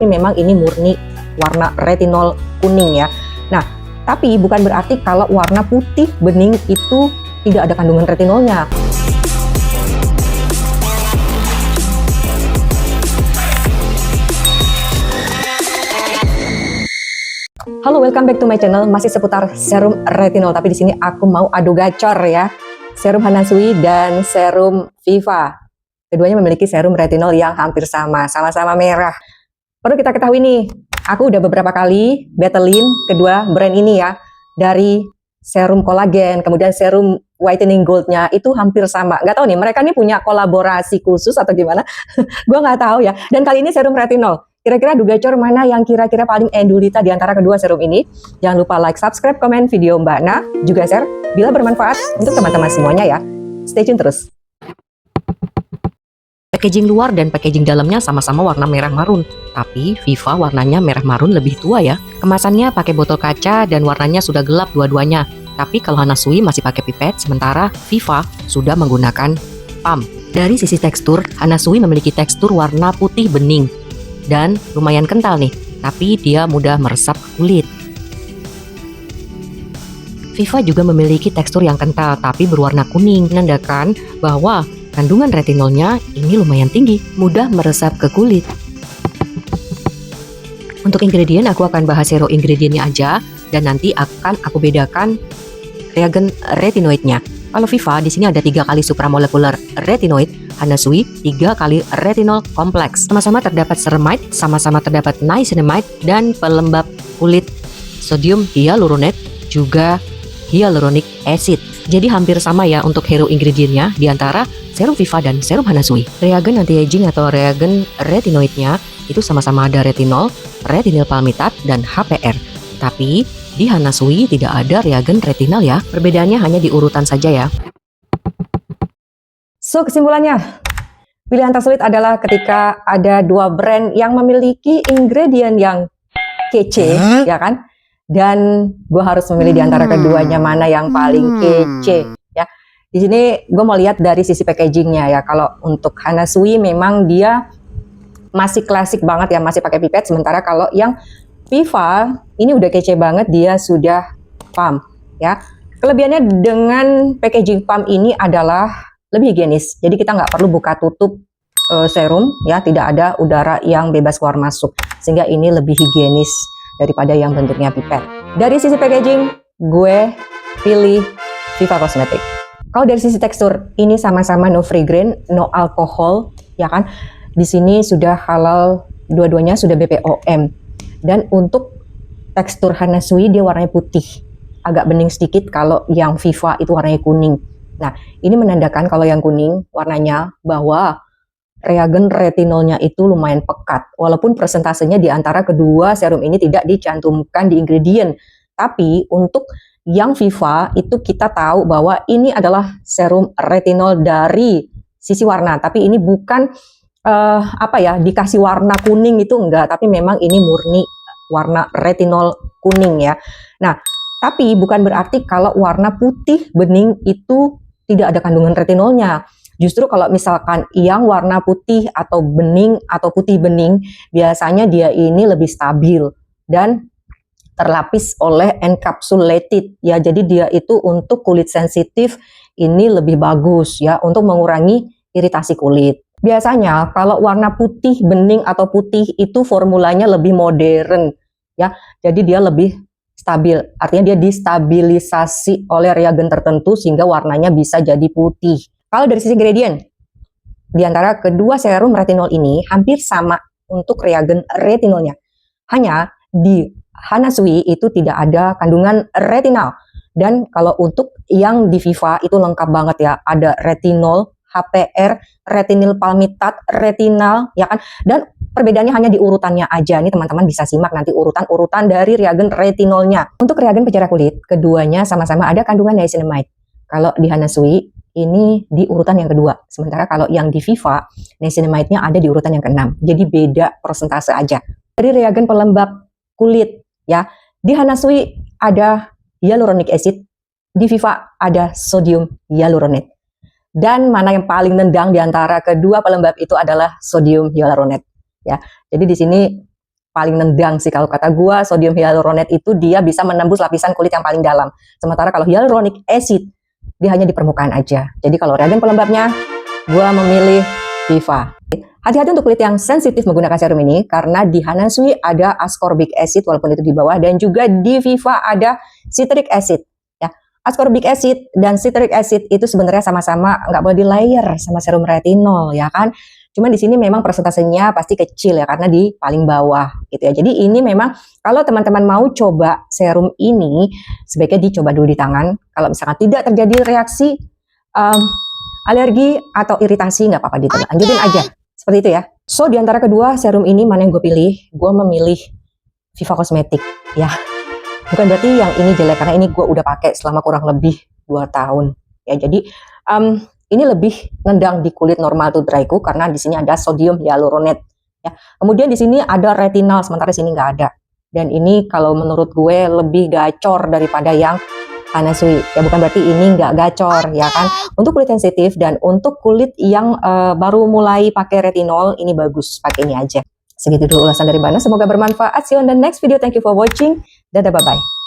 Tapi memang ini murni warna retinol kuning ya. Nah, tapi bukan berarti kalau warna putih bening itu tidak ada kandungan retinolnya. Halo, welcome back to my channel. Masih seputar serum retinol, tapi di sini aku mau adu gacor ya. Serum Hana Sui dan serum Viva. Keduanya memiliki serum retinol yang hampir sama-sama merah. Perlu kita ketahui nih, aku udah beberapa kali battlein kedua brand ini ya. Dari serum kolagen, kemudian serum whitening goldnya itu hampir sama. Nggak tahu nih, mereka nih punya kolaborasi khusus atau gimana? Gue nggak tahu ya. Dan kali ini serum retinol. Kira-kira adu gacor mana yang kira-kira paling endulita di antara kedua serum ini? Jangan lupa like, subscribe, komen video Mbak Na, juga share bila bermanfaat untuk teman-teman semuanya ya. Stay tune terus. Packaging luar dan packaging dalamnya sama-sama warna merah marun, tapi Viva warnanya merah marun lebih tua ya. Kemasannya pakai botol kaca dan warnanya sudah gelap dua-duanya. Tapi kalau Hana Sui masih pakai pipet, sementara Viva sudah menggunakan pump. Dari sisi tekstur, Hana Sui memiliki tekstur warna putih bening dan lumayan kental nih, tapi dia mudah meresap ke kulit. Viva juga memiliki tekstur yang kental tapi berwarna kuning, menandakan bahwa kandungan retinolnya ini lumayan tinggi, mudah meresap ke kulit. Untuk ingredient aku akan bahas hero ingredientnya aja, dan nanti akan aku bedakan reagen retinoidnya. Kalau Viva di sini ada 3 kali supramolekular retinoid, Hana Sui 3 kali retinol kompleks. Sama-sama terdapat ceramide, sama-sama terdapat niacinamide dan pelembab kulit sodium hyaluronate juga hyaluronic acid. Jadi hampir sama ya untuk hero ingredientnya di antara serum Viva dan serum Hana Sui. Reagen anti-aging atau reagen retinoidnya itu sama-sama ada retinol, retinil palmitat, dan HPR. Tapi di Hana Sui tidak ada reagen retinal ya. Perbedaannya hanya di urutan saja ya. So, kesimpulannya, pilihan tersulit adalah ketika ada dua brand yang memiliki ingredient yang kece, ya kan? Dan gue harus memilih di antara keduanya mana yang paling kece, ya. Di sini gue mau lihat dari sisi packagingnya ya. Kalau untuk Hana Sui memang dia masih klasik banget ya, masih pakai pipet. Sementara kalau yang Viva ini udah kece banget, dia sudah pump, ya. Kelebihannya dengan packaging pump ini adalah lebih higienis. Jadi kita nggak perlu buka tutup serum, ya. Tidak ada udara yang bebas keluar masuk, sehingga ini lebih higienis daripada yang bentuknya pipet. Dari sisi packaging, gue pilih Viva Cosmetics. Kalau dari sisi tekstur, ini sama-sama no fragrance, no alkohol, ya kan? Di sini sudah halal, dua-duanya sudah BPOM. Dan untuk tekstur Hana Sui dia warnanya putih, agak bening sedikit. Kalau yang Viva itu warnanya kuning. Nah, ini menandakan kalau yang kuning warnanya bahwa reagen retinolnya itu lumayan pekat. Walaupun persentasenya di antara kedua serum ini tidak dicantumkan di ingredient. Tapi untuk yang Viva itu kita tahu bahwa ini adalah serum retinol dari sisi warna. Tapi ini bukan dikasih warna kuning itu enggak. Tapi memang ini murni warna retinol kuning ya. Nah, tapi bukan berarti kalau warna putih bening itu tidak ada kandungan retinolnya. Justru kalau misalkan yang warna putih atau bening atau putih bening, biasanya dia ini lebih stabil dan terlapis oleh encapsulated ya. Jadi dia itu untuk kulit sensitif ini lebih bagus ya, untuk mengurangi iritasi kulit. Biasanya kalau warna putih bening atau putih itu formulanya lebih modern ya. Jadi dia lebih stabil, artinya dia distabilisasi oleh reagen tertentu sehingga warnanya bisa jadi putih. Kalau dari sisi ingredient, di antara kedua serum retinol ini hampir sama untuk reagen retinolnya. Hanya di Hana Sui itu tidak ada kandungan retinal. Dan kalau untuk yang di Viva itu lengkap banget ya. Ada retinol, HPR, retinil palmitat, retinal, ya kan? Dan perbedaannya hanya di urutannya aja. Ini teman-teman bisa simak nanti urutan-urutan dari reagen retinolnya. Untuk reagen pencerah kulit, keduanya sama-sama ada kandungan niacinamide. Kalau di Hana Sui ini di urutan yang kedua. Sementara kalau yang di Viva, niacinamide-nya ada di urutan yang ke-6. Jadi beda persentase aja. Dari reagen pelembab kulit, ya. Di Hana Sui ada hyaluronic acid, di Viva ada sodium hyaluronate. Dan mana yang paling nendang di antara kedua pelembab itu adalah sodium hyaluronate, ya. Jadi di sini paling nendang sih kalau kata gua. Sodium hyaluronate itu dia bisa menembus lapisan kulit yang paling dalam. Sementara kalau hyaluronic acid dia hanya di permukaan aja. Jadi kalau reagen pelembabnya gua memilih Viva. Hati-hati untuk kulit yang sensitif menggunakan serum ini karena di Hanasui ada ascorbic acid walaupun itu di bawah, dan juga di Viva ada citric acid. Ya, ascorbic acid dan citric acid itu sebenarnya sama-sama nggak boleh di layer sama serum retinol ya kan. Cuman di sini memang persentasenya pasti kecil ya karena di paling bawah gitu ya. Jadi ini memang kalau teman-teman mau coba serum ini sebaiknya dicoba dulu di tangan. Kalau misalkan tidak terjadi reaksi alergi atau iritasi nggak apa-apa dicoba. Lanjutin aja. Seperti itu ya. So, di antara kedua serum ini mana yang gue pilih? Gue memilih Viva Cosmetics ya. Bukan berarti yang ini jelek, karena ini gue udah pakai selama kurang lebih 2 tahun. Ya, jadi ini lebih nendang di kulit normal tuh dryku karena di sini ada sodium hyaluronate. Ya. Kemudian di sini ada retinol, sementara di sini nggak ada. Dan ini kalau menurut gue lebih gacor daripada yang Hanasui. Ya bukan berarti ini nggak gacor ya kan. Untuk kulit sensitif dan untuk kulit yang baru mulai pakai retinol, ini bagus pakai ini aja. Segitu dulu ulasan dari Bana, semoga bermanfaat. See you on the next video. Thank you for watching. Dadah, bye-bye.